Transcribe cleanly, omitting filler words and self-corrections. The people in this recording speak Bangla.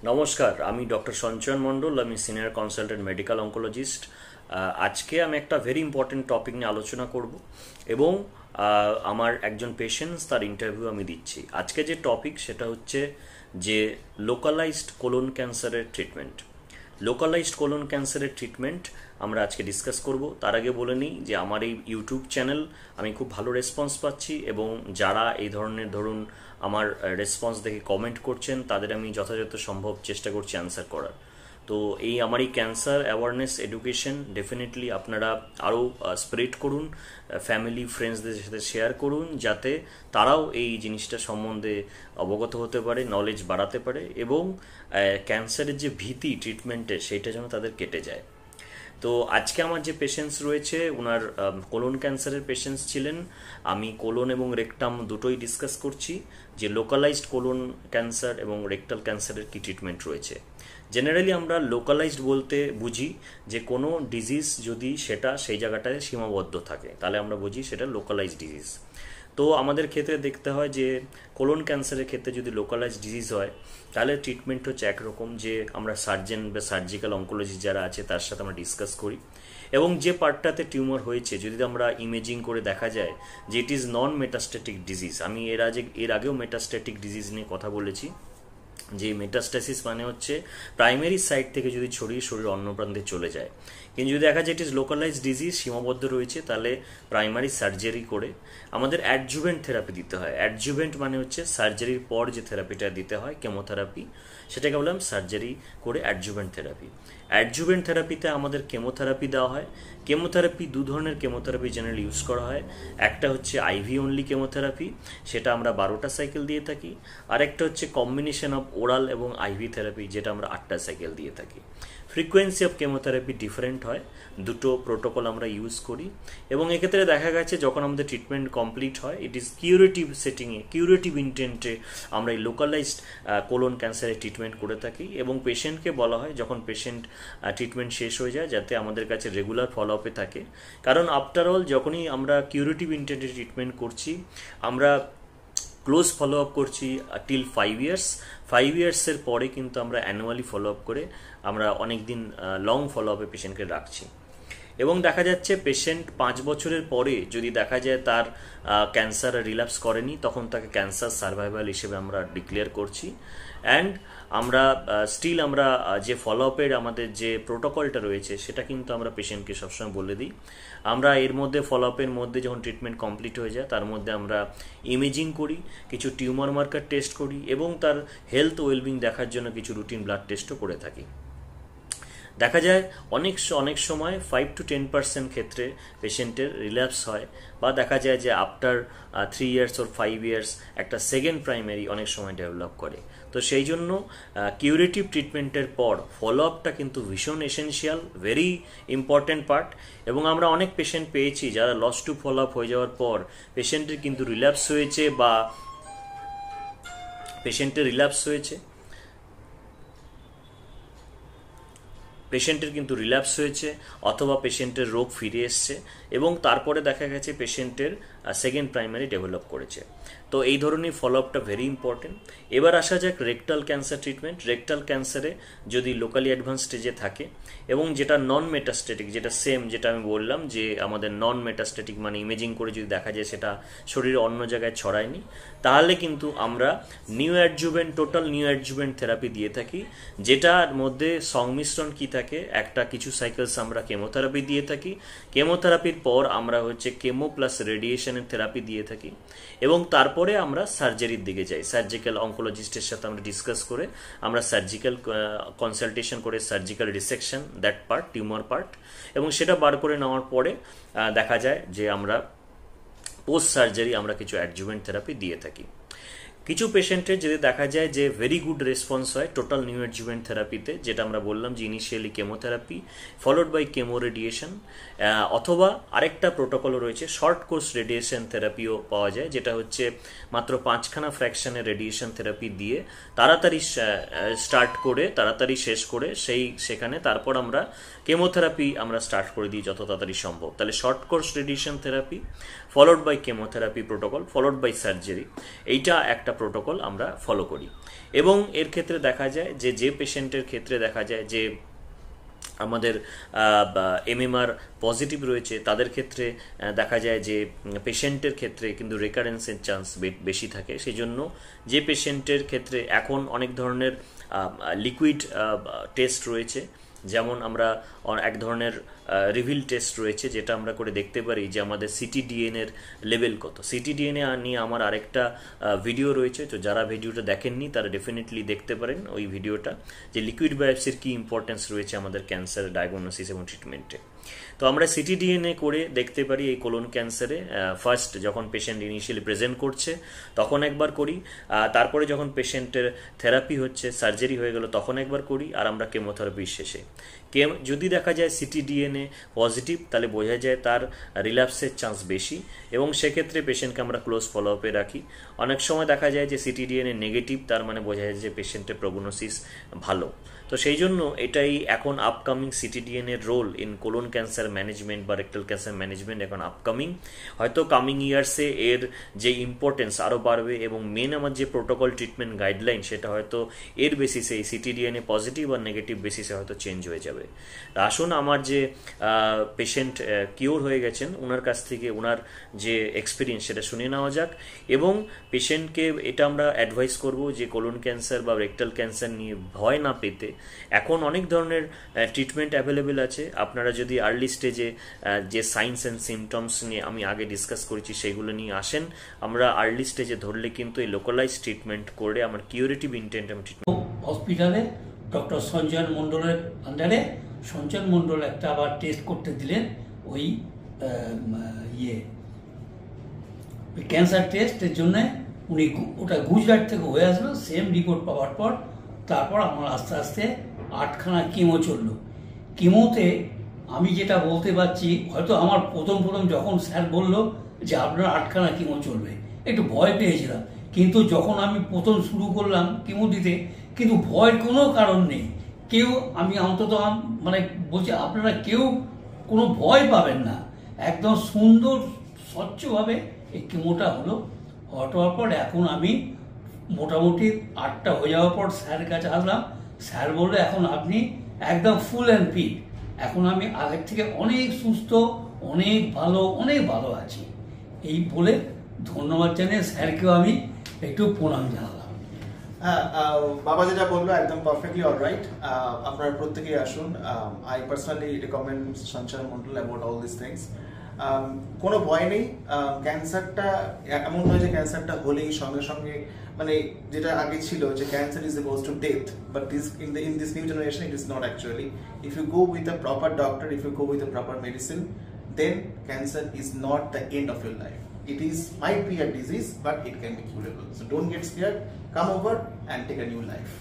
নমস্কার, আমি ডক্টর সঞ্চয়ন মণ্ডল। আমি সিনিয়র কনসালটেন্ট মেডিকেল অঙ্কোলজিস্ট। আজকে আমি একটা ভেরি ইম্পর্টেন্ট টপিক নিয়ে আলোচনা করব এবং আমার একজন পেশেন্টস তার ইন্টারভিউ আমি দিচ্ছি। আজকে যে টপিক সেটা হচ্ছে যে লোকালাইজড কোলন ক্যান্সারের ট্রিটমেন্ট। লোকালাইজড কোলন ক্যান্সারের ট্রিটমেন্ট আমরা আজকে ডিসকাস করব। তার আগে বলে নিই যে আমার এই ইউটিউব চ্যানেল আমি খুব ভালো রেসপন্স পাচ্ছি এবং যারা এই ধরনের ধরুন আমার রেসপন্স দেখে কমেন্ট করছেন তাদের আমি যথাযথ সম্ভব চেষ্টা করছি অ্যান্সার করার। তো এই আমার এই ক্যান্সার অ্যাওয়ারনেস এডুকেশন ডেফিনেটলি আপনারা আরও স্প্রেড করুন, ফ্যামিলি ফ্রেন্ডসদের সাথে শেয়ার করুন, যাতে তারাও এই জিনিসটা সম্বন্ধে অবগত হতে পারে, নলেজ বাড়াতে পারে এবং ক্যান্সারের যে ভীতি ট্রিটমেন্টের সেইটা যেন তাদের কেটে যায়। তো আজকে আমার যে পেশেন্টস রয়েছে ওনার কোলন ক্যান্সারের পেশেন্টস ছিলেন। আমি কোলন এবং রেকটাম দুটোই ডিসকাস করছি যে লোকালাইজড কোলন ক্যান্সার এবং রেকটাল ক্যান্সারের কি ট্রিটমেন্ট রয়েছে। জেনারেলি আমরা লোকালাইজড বলতে বুঝি যে কোনো ডিজিজ যদি সেটা সেই জায়গাটায় সীমাবদ্ধ থাকে তাহলে আমরা বুঝি সেটা লোকালাইজড ডিজিজ। তো আমাদের ক্ষেত্রে দেখতে হয় যে কোলন ক্যান্সারের ক্ষেত্রে যদি লোকালাইজ ডিজিজ হয় তাহলে ট্রিটমেন্ট হচ্ছে একরকম, যে আমরা সার্জেন বা সার্জিক্যাল অঙ্কোলজিস্ট যারা আছে তার সাথে আমরা ডিসকাস করি এবং যে পার্টটাতে টিউমার হয়েছে যদি আমরা ইমেজিং করে দেখা যায় যে it is non metastatic disease. আমি এর আগেও মেটাস্ট্যাটিক ডিজিজ নিয়ে কথা বলেছি, যে মেটাস্টাসিস মানে হচ্ছে প্রাইমারি সাইট থেকে যদি ছড়িয়ে শরীর অন্য প্রান্তে চলে যায়। কিন্তু যদি দেখা যায় ইট ইজ লোকালাইজ ডিজিজ, সীমাবদ্ধ রয়েছে, তাহলে প্রাইমারি সার্জারি করে আমাদের অ্যাডজুভেন্ট থেরাপি দিতে হয়। অ্যাডজুভেন্ট মানে হচ্ছে সার্জারির পর যে থেরাপিটা দিতে হয় কেমোথেরাপি, সেটাকে বললাম সার্জারি করে অ্যাডজুভেন্ট থেরাপি। অ্যাডজুভেন্ট থেরাপিতে আমাদের কেমোথেরাপি দেওয়া হয়। কেমোথেরাপি দু ধরনের কেমোথেরাপি জেনারেলি ইউজ করা হয়। একটা হচ্ছে আইভি অনলি কেমোথেরাপি, সেটা আমরা 12টা সাইকেল দিয়ে থাকি। আর একটা হচ্ছে কম্বিনেশন অফ ওরাল এবং আইভি থেরাপি, যেটা আমরা 8টা সাইকেল দিয়ে থাকি। ফ্রিকোয়েন্সি অফ কেমোথেরাপি ডিফারেন্ট হয়, দুটো প্রোটোকল আমরা ইউজ করি এবং এক্ষেত্রে দেখা গেছে যখন আমাদের ট্রিটমেন্ট কমপ্লিট হয় ইট ইজ কিউরেটিভ সেটিংয়ে, কিউরেটিভ ইন্টেন্টে আমরা এই লোকালাইজড কোলন ক্যান্সারের ট্রিটমেন্ট করে থাকি এবং পেশেন্টকে বলা হয় যখন পেশেন্ট ট্রিটমেন্ট শেষ হয়ে যায় যাতে আমাদের কাছে রেগুলার ফলো আপে থাকে। কারণ আফটার অল যখনই আমরা কিউরেটিভ ইন্টেন্টে ট্রিটমেন্ট করছি আমরা ক্লোজ ফলো আপ করছি টিল 5 ইয়ার্স। 5 ইয়ার্সের পরে কিন্তু আমরা অ্যানুয়ালি ফলো আপ করে আমরা অনেক দিন লং ফলো আপে পেশেন্টকে রাখছি এবং দেখা যাচ্ছে পেশেন্ট 5 বছরের পরে যদি দেখা যায় তার ক্যান্সার রিল্যাপস করেনি তখন তাকে ক্যান্সার সার্ভাইভাল হিসেবে আমরা ডিক্লেয়ার করছি। অ্যান্ড আমরা স্টিল আমরা যে ফলো আপের আমাদের যে প্রোটোকলটা রয়েছে সেটা কিন্তু আমরা পেশেন্টকে সবসময় বলে দিই। আমরা এর মধ্যে ফলো আপের মধ্যে যখন ট্রিটমেন্ট কমপ্লিট হয়ে যায় তার মধ্যে আমরা ইমেজিং করি, কিছু টিউমার মার্কার টেস্ট করি এবং তার হেলথ ওয়েলবিং দেখার জন্য কিছু রুটিন ব্লাড টেস্টও করে থাকি। দেখা যায় অনেক সময় 5 to 10% ক্ষেত্রে পেশেন্টের রিল্যাপস হয় বা দেখা যায় যে আফটার 3 ইয়ার্স ওর 5 ইয়ার্স একটা সেকেন্ড প্রাইমারি অনেক সময় ডেভেলপ করে। তো সেই জন্য কিউরেটিভ ট্রিটমেন্টের পর ফলো আপটা কিন্তু ভীষণ এসেনশিয়াল, ভেরি ইম্পর্টেন্ট পার্ট। এবং আমরা অনেক পেশেন্ট পেয়েছি যারা লস টু ফলো আপ হয়ে যাওয়ার পর পেশেন্টের কিন্তু রিল্যাপস হয়েছে বা পেশেন্টের কিন্তু রিল্যাপস হয়েছে অথবা পেশেন্টের রোগ ফিরে এসছে এবং তারপরে দেখা গেছে পেশেন্টের সেকেন্ড প্রাইমারি ডেভেলপ করেছে। তো এই ধরনের ফলো আপটা ভেরি ইম্পর্টেন্ট। এবার আসা যাক রেকটাল ক্যান্সার ট্রিটমেন্ট। রেকটাল ক্যান্সারে যদি লোকালি অ্যাডভান্স স্টেজে থাকে এবং যেটা নন মেটাস্ট্যাটিক, যেটা সেম যেটা আমি বললাম যে আমাদের নন মেটাস্ট্যাটিক মানে ইমেজিং করে যদি দেখা যায় সেটা শরীরে অন্য জায়গায় ছড়ায়নি, তাহলে কিন্তু আমরা টোটাল নিউ অ্যাডজুভেন্ট থেরাপি দিয়ে থাকি, যেটার মধ্যে সংমিশ্রণ কি থাকে, একটা কিছু সাইকেলস আমরা কেমোথেরাপি দিয়ে থাকি, কেমোথেরাপির পর আমরা হচ্ছে কেমো প্লাস রেডিয়েশনের থেরাপি দিয়ে থাকি এবং তারপরে আমরা সার্জারির দিকে যাই। সার্জিক্যাল অঙ্কোলজিস্টের সাথে আমরা ডিসকাস করে আমরা সার্জিক্যাল কনসালটেশন করে surgical resection that part, tumour part, এবং সেটা বার করে নেওয়ার পরে দেখা যায় যে আমরা পোস্ট সার্জারি আমরা কিছু অ্যাডজুভেন্ট থেরাপি দিয়ে থাকি। কিছু পেশেন্টের যদি দেখা যায় যে ভেরি গুড রেসপন্স হয় টোটাল নিউ অ্যাডজুভেন্ট থেরাপিতে, যেটা আমরা বললাম যে initially chemotherapy followed by chemo radiation, অথবা আরেকটা প্রোটোকল রয়েছে শর্ট কোর্স রেডিয়েশন থেরাপিও পাওয়া যায়, যেটা হচ্ছে মাত্র 5খানা ফ্র্যাকশনের রেডিয়েশন থেরাপি দিয়ে তাড়াতাড়ি স্টার্ট করে তাড়াতাড়ি শেষ করে সেখানে তারপর আমরা কেমোথেরাপি আমরা স্টার্ট করে দিই যত তাড়াতাড়ি সম্ভব। তাহলে short course radiation therapy followed by chemotherapy protocol followed by surgery, এইটা একটা একটা প্রোটোকল আমরা ফলো করি। এবং এর ক্ষেত্রে দেখা যায় যে পেশেন্টের ক্ষেত্রে দেখা যায় যে আমাদের MMR পজিটিভ রয়েছে, তাদের ক্ষেত্রে দেখা যায় যে পেশেন্টের ক্ষেত্রে কিন্তু রেকারেন্সের চান্স বেশি থাকে। সেই জন্য যে পেশেন্টের ক্ষেত্রে এখন অনেক ধরনের লিকুইড টেস্ট রয়েছে, যেমন আমরা এক ধরনের রিভিল টেস্ট রয়েছে যেটা আমরা করে দেখতে পারি যে আমাদের ctDNA এর লেভেল কত। ctDNA নিয়ে আমার আরেকটা ভিডিও রয়েছে, তো যারা ভিডিওটা দেখেননি তারা ডেফিনেটলি দেখতে পারেন ওই ভিডিওটা, যে লিকুইড বায়োপসির কী ইম্পর্টেন্স রয়েছে আমাদের ক্যান্সার ডায়াগনোসিস এবং ট্রিটমেন্টে। তো আমরা ctDNA করে দেখতে পারি এই কোলন ক্যান্সারে। ফার্স্ট যখন পেশেন্ট ইনিশিয়ালি প্রেজেন্ট করছে তখন একবার করি, তারপরে যখন পেশেন্টের থেরাপি হচ্ছে, সার্জারি হয়ে গেল তখন একবার করি, আর আমরা কেমোথেরাপির শেষে। যদি দেখা যায় ctDNA পজিটিভ তাহলে বোঝা যায় তার রিল্যাপসের চান্স বেশি, এবং সেক্ষেত্রে পেশেন্টকে আমরা ক্লোজ ফলো আপে রাখি। অনেক সময় দেখা যায় যে ctDNA নেগেটিভ, তার মানে বোঝা যায় যে পেশেন্টের প্রগনোসিস ভালো। তো সেই জন্য এটাই এখন আপকামিং ctDNA এর role in colon cancer management বা রেক্টাল ক্যান্সার ম্যানেজমেন্ট এখন আপকামিং। হয়তো কামিং ইয়ার্সে এর যে ইম্পর্টেন্স আরও বাড়বে, এবং মেন আমার যে প্রোটোকল ট্রিটমেন্ট গাইডলাইন সেটা হয়তো এর বেসিসে এই ctDNA পজিটিভ আর নেগেটিভ বেসিসে হয়তো চেঞ্জ হয়ে যাবে। আসুন আমার যে পেশেন্ট কিওর হয়ে গেছেন ওনার কাছ থেকে ওনার যে এক্সপিরিয়েন্স সেটা শুনে নেওয়া যাক, এবং পেশেন্টকে এটা আমরা অ্যাডভাইস করব যে কোলন ক্যান্সার বা রেক্টাল ক্যান্সার নিয়ে ভয় না পেতে। এখন অনেক ধরনের ট্রিটমেন্ট অ্যাভেলেবেল আছে। আপনারা যদি আর্লি স্টেজে যে সাইনস অ্যান্ড সিমটমস নিয়ে আমি আগে ডিসকাস করেছি সেগুলো নিয়ে আসেন, আমরা আর্লি স্টেজে ধরলে কিন্তু এই লোকালাইজ ট্রিটমেন্ট করে আমার কিউরেটিভ ইন্টেন্ট আমি ট্রিটমেন্ট হসপিটালে ডক্টর সঞ্জয় মণ্ডলের আন্ডারে সঞ্জয় মণ্ডল একটা আবার টেস্ট করতে দিলেন, ওই ক্যান্সার টেস্টের জন্য। উনি ওটা গুজরাট থেকে হয়ে আসলো, সেম রিপোর্ট পাওয়ার পর তারপর আমার আস্তে আস্তে 8খানা কিমো চললো। কিমোতে আমি যেটা বলতে পারছি, হয়তো আমার প্রথম যখন স্যার বলল যে আপনার 8খানা কিমো চলবে, একটু ভয় পেয়েছিলাম। কিন্তু যখন আমি প্রথম শুরু করলাম কিমো দিতে, কিন্তু ভয়ের কোনো কারণ নেই। কেউ আমি অন্তত মানে বলছি আপনারা কেউ কোনো ভয় পাবেন না, একদম সুন্দর স্বচ্ছভাবে এই কিমোটা হওয়ার পর এখন আমি মোটামুটি 8টা হয়ে যাওয়ার পর স্যারের কাছে আসলাম। স্যার বললো এখন আপনি একদম ফুল অ্যান্ড ফিট, এখন আমি আগের থেকে অনেক সুস্থ, অনেক ভালো আছি। এই বলে ধন্যবাদ জানিয়ে স্যারকেও আমি একটু প্রণাম জানালাম। হ্যাঁ, বাবা যেটা বললো একদম পারফেক্টলি অলরাইট। আপনারা প্রত্যেকেই আসুন। I personally recommend Sanjay Mondal about all this things. কোনো ভয় নেই। ক্যান্সারটা এমন নয় যে ক্যান্সারটা হলেই সঙ্গে সঙ্গে মানে যেটা আগে ছিল যে cancer is opposed to death, but in this new generation it is not actually. If you go with a proper doctor, if you go with a proper medicine, then cancer is not the end of your life. It might be a disease, but it can be curable. So don't get scared. Come over and take a new life.